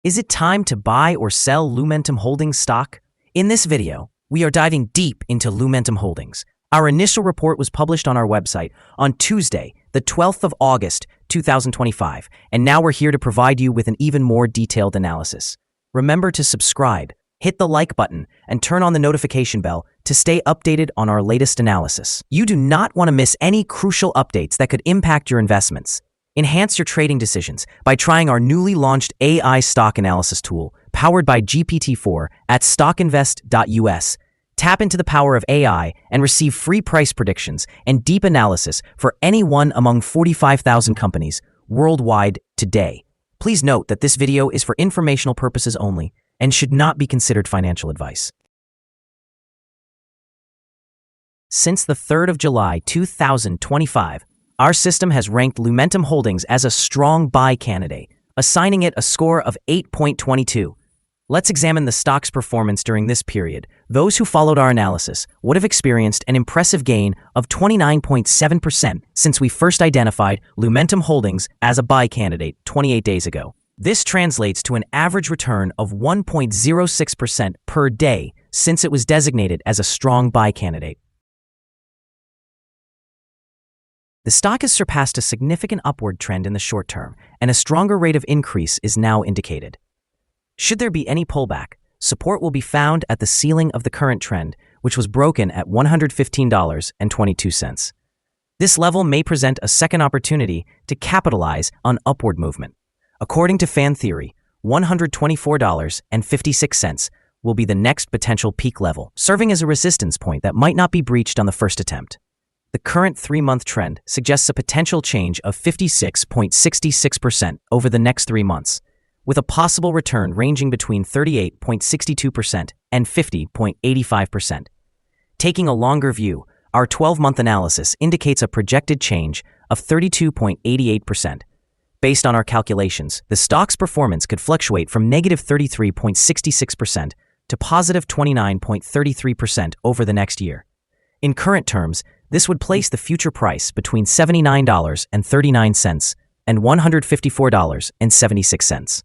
Is it time to buy or sell Lumentum Holdings stock? In this video, we are diving deep into Lumentum Holdings. Our initial report was published on our website on Tuesday, the 12th of August, 2025, and now we're here to provide you with an even more detailed analysis. Remember to subscribe, hit the like button, and turn on the notification bell to stay updated on our latest analysis. You do not want to miss any crucial updates that could impact your investments. Enhance your trading decisions by trying our newly launched AI stock analysis tool, powered by GPT-4 at StockInvest.us. Tap into the power of AI and receive free price predictions and deep analysis for any one among 45,000 companies worldwide today. Please note that this video is for informational purposes only and should not be considered financial advice. Since the 3rd of July 2025, our system has ranked Lumentum Holdings as a strong buy candidate, assigning it a score of 8.22. Let's examine the stock's performance during this period. Those who followed our analysis would have experienced an impressive gain of 29.7% since we first identified Lumentum Holdings as a buy candidate 28 days ago. This translates to an average return of 1.06% per day since it was designated as a strong buy candidate. The stock has surpassed a significant upward trend in the short term, and a stronger rate of increase is now indicated. Should there be any pullback, support will be found at the ceiling of the current trend, which was broken at $115.22. This level may present a second opportunity to capitalize on upward movement. According to fan theory, $124.56 will be the next potential peak level, serving as a resistance point that might not be breached on the first attempt. The current 3-month trend suggests a potential change of 56.66% over the next 3 months, with a possible return ranging between 38.62% and 50.85%. Taking a longer view, our 12-month analysis indicates a projected change of 32.88%. Based on our calculations, the stock's performance could fluctuate from negative 33.66% to positive 29.33% over the next year. In current terms, this would place the future price between $79.39 and $154.76.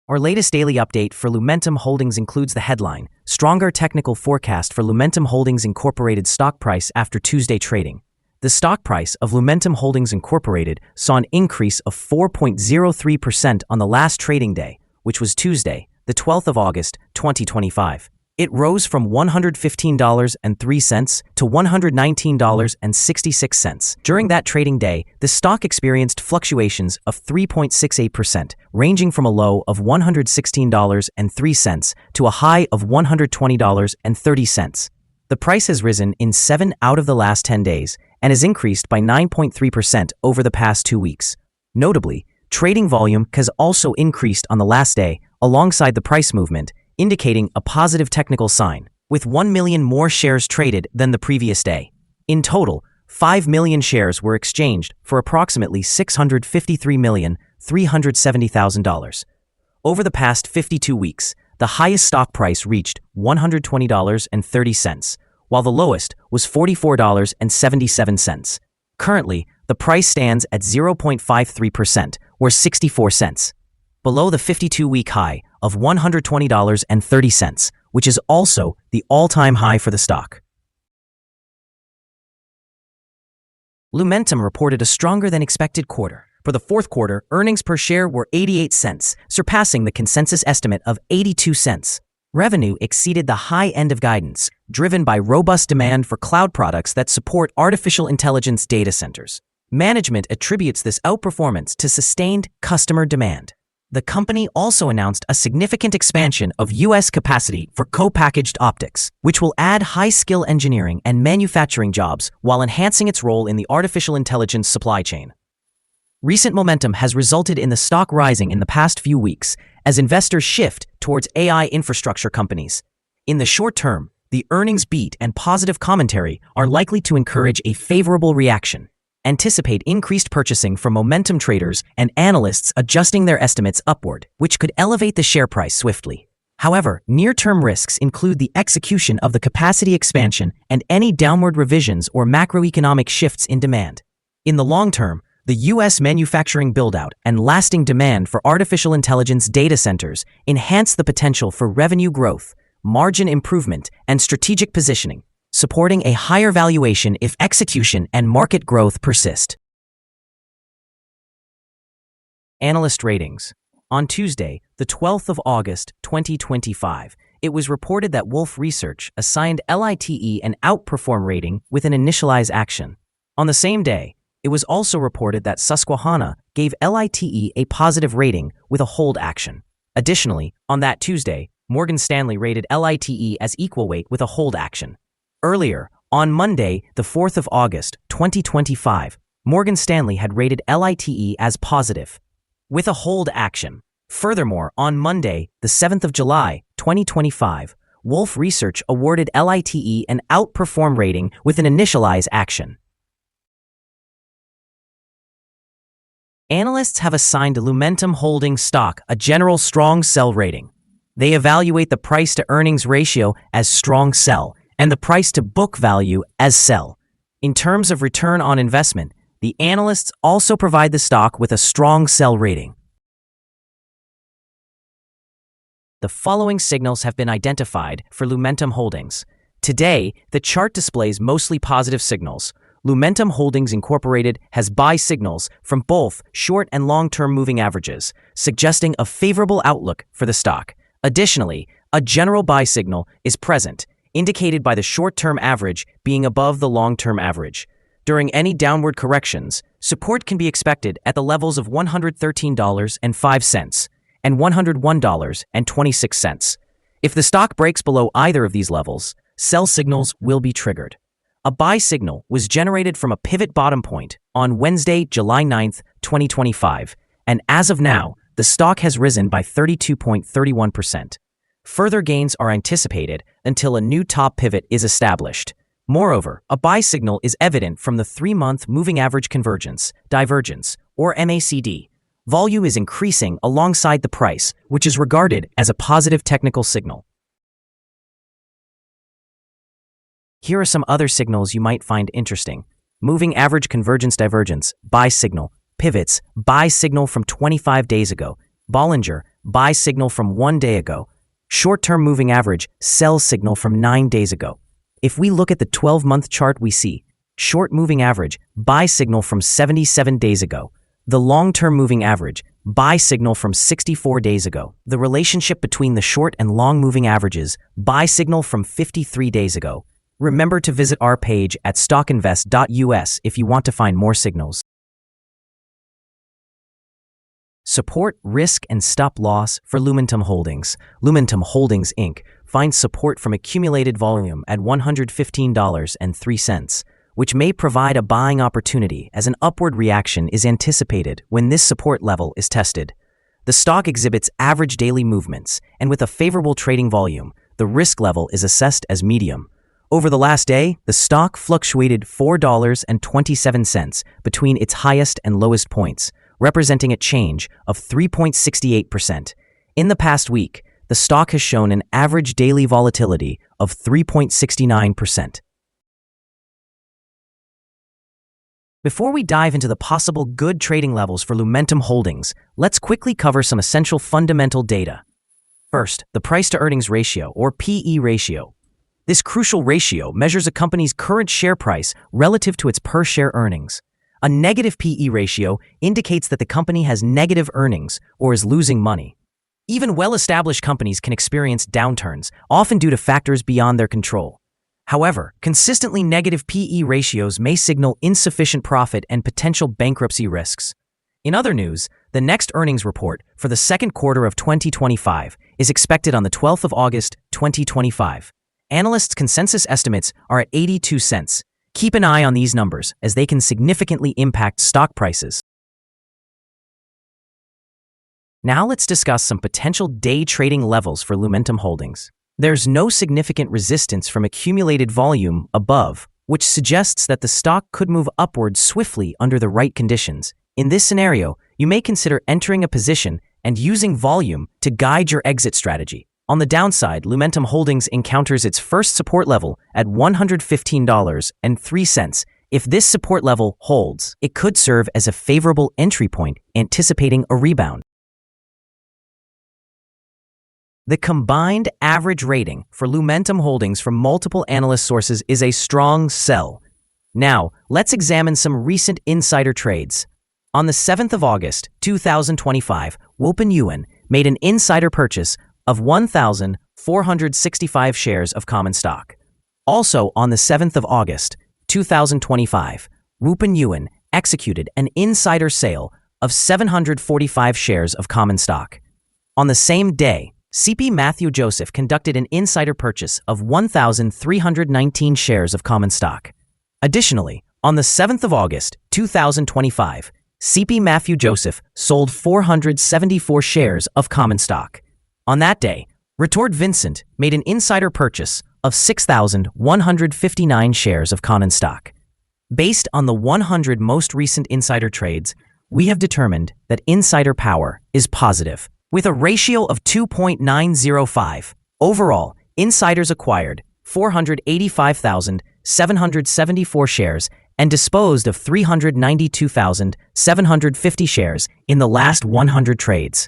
Our latest daily update for Lumentum Holdings includes the headline, Stronger Technical Forecast for Lumentum Holdings Incorporated Stock Price After Tuesday Trading. The stock price of Lumentum Holdings Incorporated saw an increase of 4.03% on the last trading day, which was Tuesday, the 12th of August, 2025. It rose from $115.03 to $119.66. During that trading day, the stock experienced fluctuations of 3.68%, ranging from a low of $116.03 to a high of $120.30. The price has risen in 7 out of the last 10 days and has increased by 9.3% over the past 2 weeks. Notably, trading volume has also increased on the last day alongside the price movement, indicating a positive technical sign, with 1 million more shares traded than the previous day. In total, 5 million shares were exchanged for approximately $653,370,000. Over the past 52 weeks, the highest stock price reached $120.30, while the lowest was $44.77. Currently, the price stands at 0.53%, or 64 cents, below the 52-week high of $120.30, which is also the all-time high for the stock. Lumentum reported a stronger than expected quarter. For the fourth quarter, earnings per share were 88 cents, surpassing the consensus estimate of 82 cents. Revenue exceeded the high end of guidance, driven by robust demand for cloud products that support artificial intelligence data centers. Management attributes this outperformance to sustained customer demand. The company also announced a significant expansion of U.S. capacity for co-packaged optics, which will add high-skill engineering and manufacturing jobs while enhancing its role in the artificial intelligence supply chain. Recent momentum has resulted in the stock rising in the past few weeks as investors shift towards AI infrastructure companies. In the short term, the earnings beat and positive commentary are likely to encourage a favorable reaction. Anticipate increased purchasing from momentum traders and analysts adjusting their estimates upward, which could elevate the share price swiftly. However, near-term risks include the execution of the capacity expansion and any downward revisions or macroeconomic shifts in demand. In the long term, The U.S. manufacturing buildout and lasting demand for artificial intelligence data centers enhance the potential for revenue growth, margin improvement, and strategic positioning, supporting a higher valuation if execution and market growth persist. Analyst ratings. On Tuesday, the 12th of August, 2025, it was reported that Wolfe Research assigned LITE an outperform rating with an initialize action. On the same day, it was also reported that Susquehanna gave LITE a positive rating with a hold action. Additionally, on that Tuesday, Morgan Stanley rated LITE as equal weight with a hold action. Earlier, on Monday, the 4th of August, 2025, Morgan Stanley had rated LITE as positive with a hold action. Furthermore, on Monday, the 7th of July, 2025, Wolfe Research awarded LITE an outperform rating with an initialize action. Analysts have assigned Lumentum Holdings stock a general strong sell rating. They evaluate the price-to-earnings ratio as strong sell and the price-to-book value as sell. In terms of return on investment, the analysts also provide the stock with a strong sell rating. The following signals have been identified for Lumentum Holdings. Today, the chart displays mostly positive signals. Lumentum Holdings Inc. has buy signals from both short and long-term moving averages, suggesting a favorable outlook for the stock. Additionally, a general buy signal is present, indicated by the short-term average being above the long-term average. During any downward corrections, support can be expected at the levels of $113.05 and $101.26. If the stock breaks below either of these levels, sell signals will be triggered. A buy signal was generated from a pivot bottom point on Wednesday, July 9, 2025, and as of now, the stock has risen by 32.31%. Further gains are anticipated until a new top pivot is established. Moreover, a buy signal is evident from the 3-month moving average convergence, divergence, or MACD. Volume is increasing alongside the price, which is regarded as a positive technical signal. Here are some other signals you might find interesting. Moving average convergence divergence, buy signal. Pivots, buy signal from 25 days ago. Bollinger, buy signal from 1 day ago. Short-term moving average, sell signal from 9 days ago. If we look at the 12-month chart, we see short moving average, buy signal from 77 days ago. The long-term moving average, buy signal from 64 days ago. The relationship between the short and long moving averages, buy signal from 53 days ago. Remember to visit our page at StockInvest.us if you want to find more signals. Support, risk, and stop loss for Lumentum Holdings. Lumentum Holdings Inc. finds support from accumulated volume at $115.03, which may provide a buying opportunity as an upward reaction is anticipated when this support level is tested. The stock exhibits average daily movements, and with a favorable trading volume, the risk level is assessed as medium. Over the last day, the stock fluctuated $4.27 between its highest and lowest points, representing a change of 3.68%. In the past week, the stock has shown an average daily volatility of 3.69%. Before we dive into the possible good trading levels for Lumentum Holdings, let's quickly cover some essential fundamental data. First, the price-to-earnings ratio, or PE ratio. This crucial ratio measures a company's current share price relative to its per-share earnings. A negative PE ratio indicates that the company has negative earnings or is losing money. Even well-established companies can experience downturns, often due to factors beyond their control. However, consistently negative PE ratios may signal insufficient profit and potential bankruptcy risks. In other news, the next earnings report for the second quarter of 2025 is expected on the 12th of August, 2025. Analysts' consensus estimates are at 82 cents. Keep an eye on these numbers as they can significantly impact stock prices. Now let's discuss some potential day trading levels for Lumentum Holdings. There's no significant resistance from accumulated volume above, which suggests that the stock could move upward swiftly under the right conditions. In this scenario, you may consider entering a position and using volume to guide your exit strategy. On the downside, Lumentum Holdings encounters its first support level at $115.03, If this support level holds, it could serve as a favorable entry point, anticipating a rebound. The combined average rating for Lumentum Holdings from multiple analyst sources is a strong sell. Now, let's examine some recent insider trades. On the 7th of August, 2025, Lumentum Yuan made an insider purchase of 1,465 shares of common stock. Also, on the 7th of August, 2025, Lumentum Yuan executed an insider sale of 745 shares of common stock. On the same day, CP Matthew Joseph conducted an insider purchase of 1,319 shares of common stock. Additionally, on the 7th of August, 2025, CP Matthew Joseph sold 474 shares of common stock. On that day, Retord Vincent made an insider purchase of 6,159 shares of common stock. Based on the 100 most recent insider trades, we have determined that insider power is positive. With a ratio of 2.905, overall, insiders acquired 485,774 shares and disposed of 392,750 shares in the last 100 trades.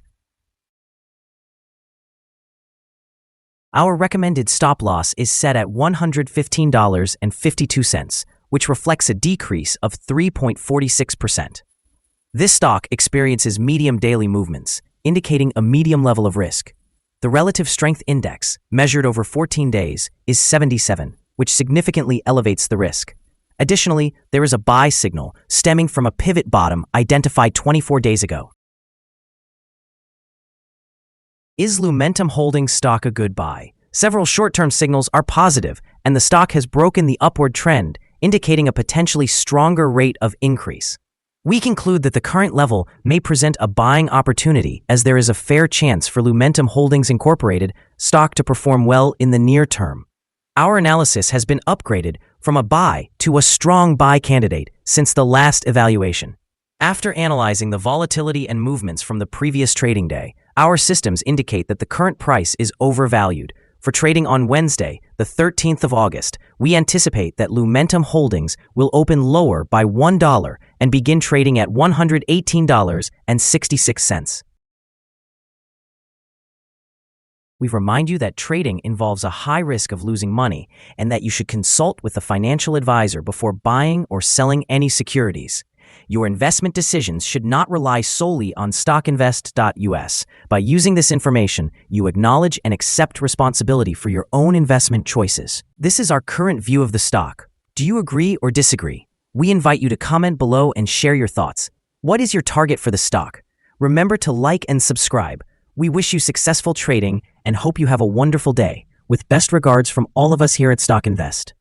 Our recommended stop loss is set at $115.52, which reflects a decrease of 3.46%. This stock experiences medium daily movements, indicating a medium level of risk. The relative strength index, measured over 14 days, is 77, which significantly elevates the risk. Additionally, there is a buy signal stemming from a pivot bottom identified 24 days ago. Is Lumentum Holdings stock a good buy? Several short-term signals are positive, and the stock has broken the upward trend, indicating a potentially stronger rate of increase. We conclude that the current level may present a buying opportunity, as there is a fair chance for Lumentum Holdings Inc. stock to perform well in the near term. Our analysis has been upgraded from a buy to a strong buy candidate since the last evaluation. After analyzing the volatility and movements from the previous trading day, our systems indicate that the current price is overvalued. For trading on Wednesday, the 13th of August, we anticipate that Lumentum Holdings will open lower by $1 and begin trading at $118.66. We remind you that trading involves a high risk of losing money and that you should consult with a financial advisor before buying or selling any securities. Your investment decisions should not rely solely on StockInvest.us. By using this information, you acknowledge and accept responsibility for your own investment choices. This is our current view of the stock. Do you agree or disagree? We invite you to comment below and share your thoughts. What is your target for the stock? Remember to like and subscribe. We wish you successful trading and hope you have a wonderful day. With best regards from all of us here at StockInvest.